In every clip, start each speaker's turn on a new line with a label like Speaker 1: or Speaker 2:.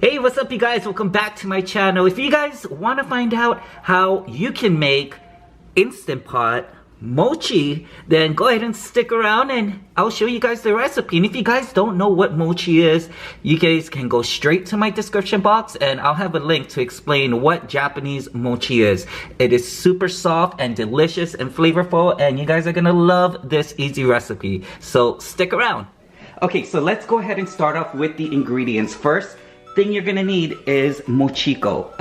Speaker 1: Hey, what's up you guys? Welcome back to my channel. If you guys want to find out how you can make Instant Pot mochi, then go ahead and stick around and I'll show you guys the recipe. And if you guys don't know what mochi is, you guys can go straight to my description box and I'll have a link to explain what Japanese mochi is. It is super soft and delicious and flavorful, and you guys are gonna love this easy recipe. So stick around. Okay, so let's go ahead and start off with the ingredients. First thing you're gonna need is Mochiko.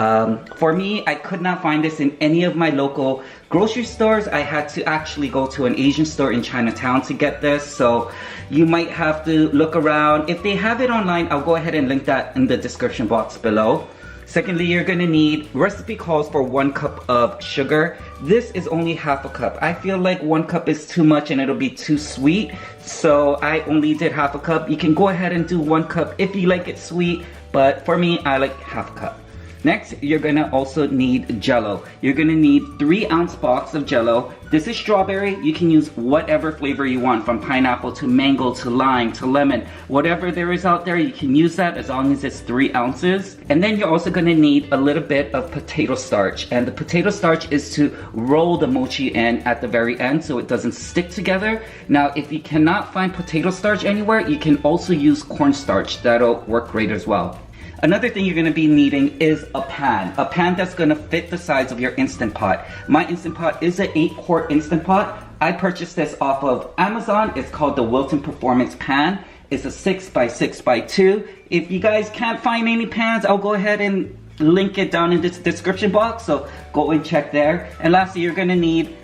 Speaker 1: For me, I could not find this in any of my local grocery stores. I had to actually go to an Asian store in Chinatown to get this, so you might have to look around. If they have it online, I'll go ahead and link that in the description box below. Secondly, you're gonna need, recipe calls for 1 cup of sugar. This is only half a cup. I feel like 1 cup is too much and it'll be too sweet, so I only did half a cup. You can go ahead and do 1 cup if you like it sweet, but for me, I like half a cup. Next, you're gonna also need Jello. You're gonna need 3-ounce box of Jello. This is strawberry. You can use whatever flavor you want, from pineapple to mango to lime to lemon. Whatever there is out there, you can use that as long as it's 3 ounces. And then you're also gonna need a little bit of potato starch. And the potato starch is to roll the mochi in at the very end so it doesn't stick together. Now, if you cannot find potato starch anywhere, you can also use cornstarch. That'll work great as well. Another thing you're going to be needing is a pan that's going to fit the size of your Instant Pot. My Instant Pot is an 8-quart Instant Pot. I purchased this off of Amazon. It's called the Wilton Performance Pan. It's a 6x6x2. If you guys can't find any pans, I'll go ahead and link it down in the description box, so go and check there. And lastly, you're going to need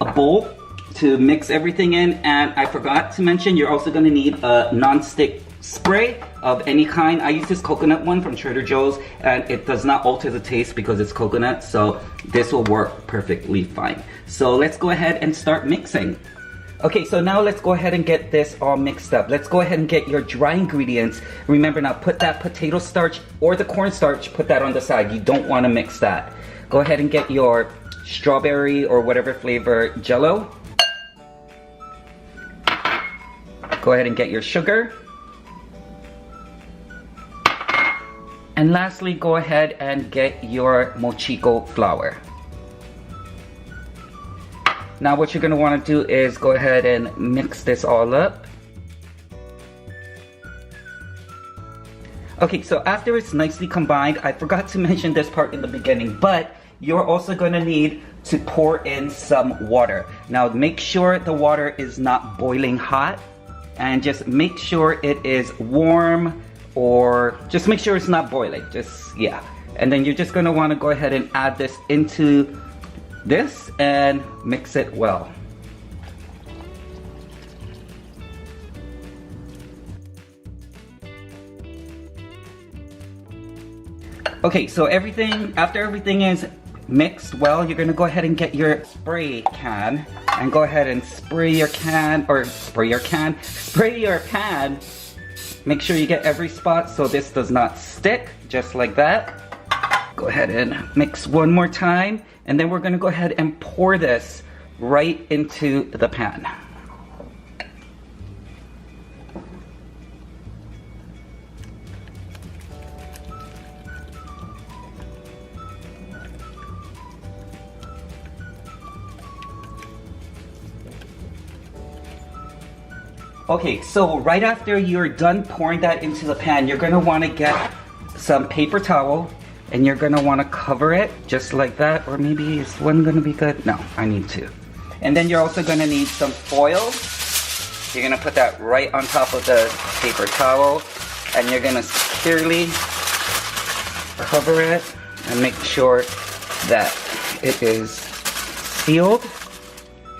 Speaker 1: a bowl to mix everything in, and I forgot to mention, you're also going to need a non-stick spray of any kind. I use this coconut one from Trader Joe's, and it does not alter the taste because it's coconut, so this will work perfectly fine. So let's go ahead and start mixing. Okay, so now let's go ahead and get this all mixed up. Let's go ahead and get your dry ingredients. Remember, now put that potato starch or the cornstarch, put that on the side. You don't want to mix that. Go ahead and get your strawberry or whatever flavor Jello. Go ahead and get your sugar. And lastly, go ahead and get your Mochiko flour. Now what you're going to want to do is go ahead and mix this all up. Okay, so after it's nicely combined, I forgot to mention this part in the beginning, but you're also going to need to pour in some water. Now make sure the water is not boiling hot, and just make sure it is warm, or just make sure it's not boiling, yeah. And then you're just gonna wanna go ahead and add this into this and mix it well. Okay, so after everything is mixed well, you're gonna go ahead and get your spray can and go ahead and spray your pan. Make sure you get every spot so this does not stick, just like that. Go ahead and mix one more time, and then we're gonna go ahead and pour this right into the pan. Okay, so right after you're done pouring that into the pan, you're gonna wanna get some paper towel and you're gonna wanna cover it just like that, or maybe is one gonna be good? No, I need 2. And then you're also gonna need some foil. You're gonna put that right on top of the paper towel, and you're gonna securely cover it and make sure that it is sealed.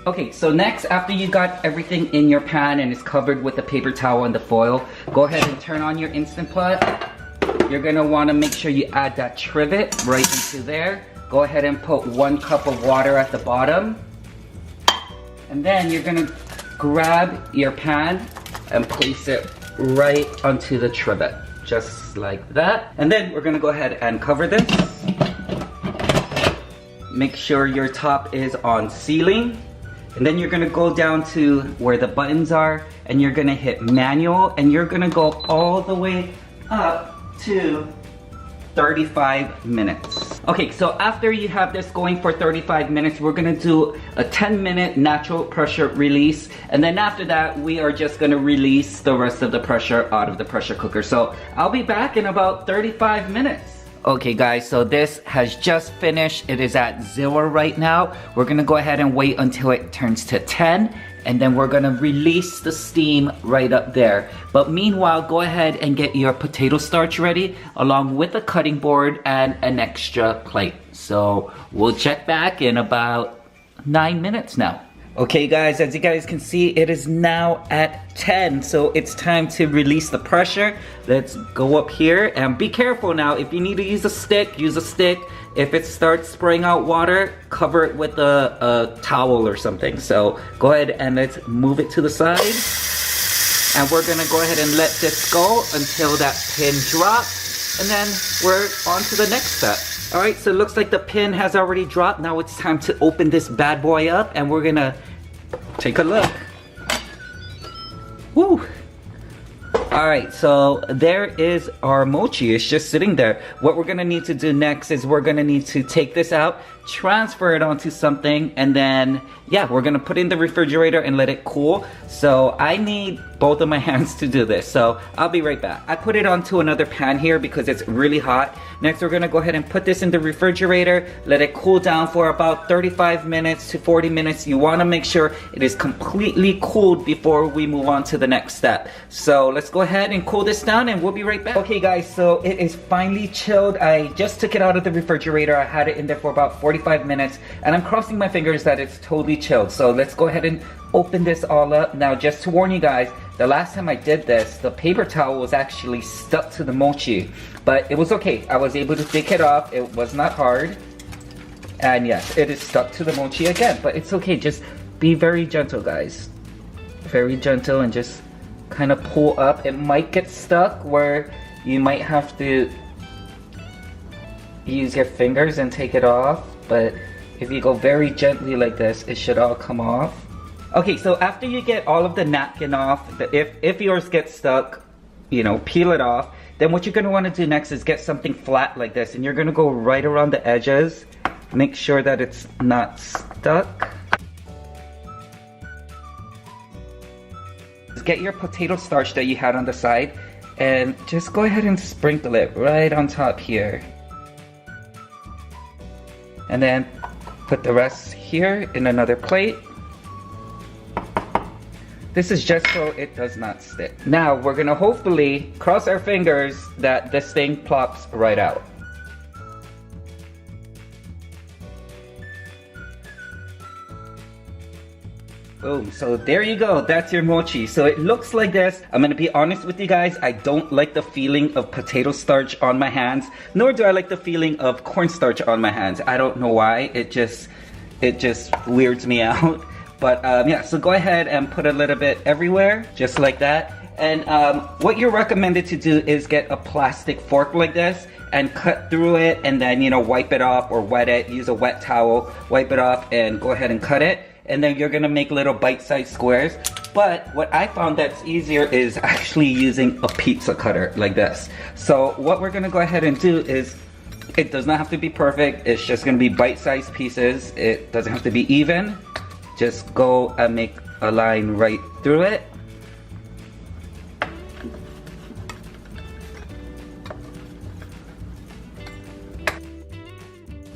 Speaker 1: Okay, so next, after you got everything in your pan and it's covered with the paper towel and the foil, go ahead and turn on your Instant Pot. You're gonna wanna make sure you add that trivet right into there. Go ahead and put 1 cup of water at the bottom. And then you're gonna grab your pan and place it right onto the trivet, just like that. And then we're gonna go ahead and cover this. Make sure your top is on sealing. And then you're gonna go down to where the buttons are, and you're gonna hit manual, and you're gonna go all the way up to 35 minutes. Okay, so after you have this going for 35 minutes, we're gonna do a 10-minute natural pressure release. And then after that, we are just gonna release the rest of the pressure out of the pressure cooker. So I'll be back in about 35 minutes. Okay guys, so this has just finished. It is at 0 right now. We're gonna go ahead and wait until it turns to 10. And then we're gonna release the steam right up there. But meanwhile, go ahead and get your potato starch ready along with a cutting board and an extra plate. So we'll check back in about 9 minutes now. Okay guys, as you guys can see, it is now at 10, so it's time to release the pressure. Let's go up here and be careful now. If you need to use a stick, use a stick. If it starts spraying out water, cover it with a towel or something. So go ahead and let's move it to the side. And we're gonna go ahead and let this go until that pin drops. And then we're on to the next step. All right, so it looks like the pin has already dropped. Now it's time to open this bad boy up and we're gonna take a look. Woo! All right, so there is our mochi. It's just sitting there. What we're gonna need to do next is we're gonna need to take this out, transfer it onto something, and then, yeah, we're gonna put it in the refrigerator and let it cool. So I need both of my hands to do this, so I'll be right back. I put it onto another pan here because it's really hot. Next, we're gonna go ahead and put this in the refrigerator, let it cool down for about 35 minutes to 40 minutes. You wanna make sure it is completely cooled before we move on to the next step. So let's go ahead and cool this down and we'll be right back. Okay guys, so it is finally chilled. I just took it out of the refrigerator. I had it in there for about 45 minutes and I'm crossing my fingers that it's totally chilled. So let's go ahead and open this all up. Now just to warn you guys, the last time I did this, the paper towel was actually stuck to the mochi, but it was okay. I was able to take it off. It was not hard. And yes, it is stuck to the mochi again, but it's okay. Just be very gentle, guys. Very gentle and just kind of pull up. It might get stuck where you might have to use your fingers and take it off, but if you go very gently like this, it should all come off. Okay, so after you get all of the napkin off, if yours gets stuck, you know, peel it off. Then what you're gonna wanna do next is get something flat like this, and you're gonna go right around the edges. Make sure that it's not stuck. Get your potato starch that you had on the side, and just go ahead and sprinkle it right on top here. And then put the rest here in another plate. This is just so it does not stick. Now we're gonna hopefully cross our fingers that this thing plops right out. Boom, so there you go, that's your mochi. So it looks like this. I'm gonna be honest with you guys, I don't like the feeling of potato starch on my hands, nor do I like the feeling of cornstarch on my hands. I don't know why, it just weirds me out. But yeah, so go ahead and put a little bit everywhere, just like that. And what you're recommended to do is get a plastic fork like this and cut through it and then, you know, wipe it off or wet it. Use a wet towel, wipe it off and go ahead and cut it. And then you're gonna make little bite-sized squares. But what I found that's easier is actually using a pizza cutter like this. So what we're gonna go ahead and do is, it does not have to be perfect. It's just gonna be bite-sized pieces. It doesn't have to be even. Just go and make a line right through it.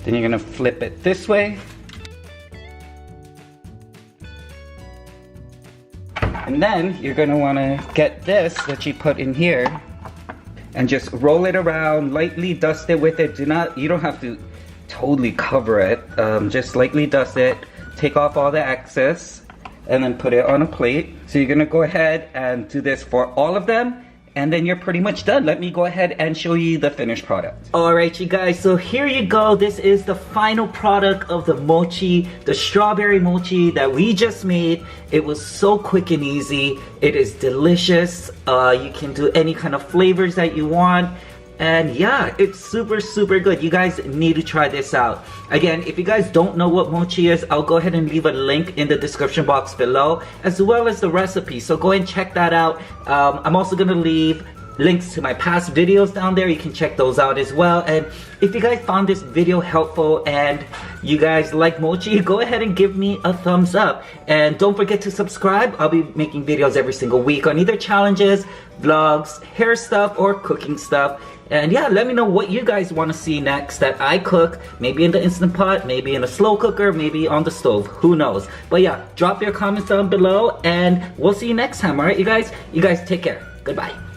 Speaker 1: Then you're gonna flip it this way. And then you're gonna wanna get this that you put in here and just roll it around, lightly dust it with it. You don't have to totally cover it. Just lightly dust it. Take off all the excess and then put it on a plate. So you're gonna go ahead and do this for all of them and then you're pretty much done. Let me go ahead and show you the finished product. Alright you guys, so here you go. This is the final product of the mochi, the strawberry mochi that we just made. It was so quick and easy. It is delicious. You can do any kind of flavors that you want. And yeah, it's super good. You guys need to try this out. Again, if you guys don't know what mochi is, I'll go ahead and leave a link in the description box below, as well as the recipe. So go and check that out. I'm also gonna leave links to my past videos down there. You can check those out as well. And if you guys found this video helpful and you guys like mochi, go ahead and give me a thumbs up. And don't forget to subscribe. I'll be making videos every single week on either challenges, vlogs, hair stuff, or cooking stuff. And yeah, let me know what you guys want to see next that I cook. Maybe in the Instant Pot, maybe in a slow cooker, maybe on the stove. Who knows? But yeah, drop your comments down below and we'll see you next time. Alright, you guys? You guys take care. Goodbye.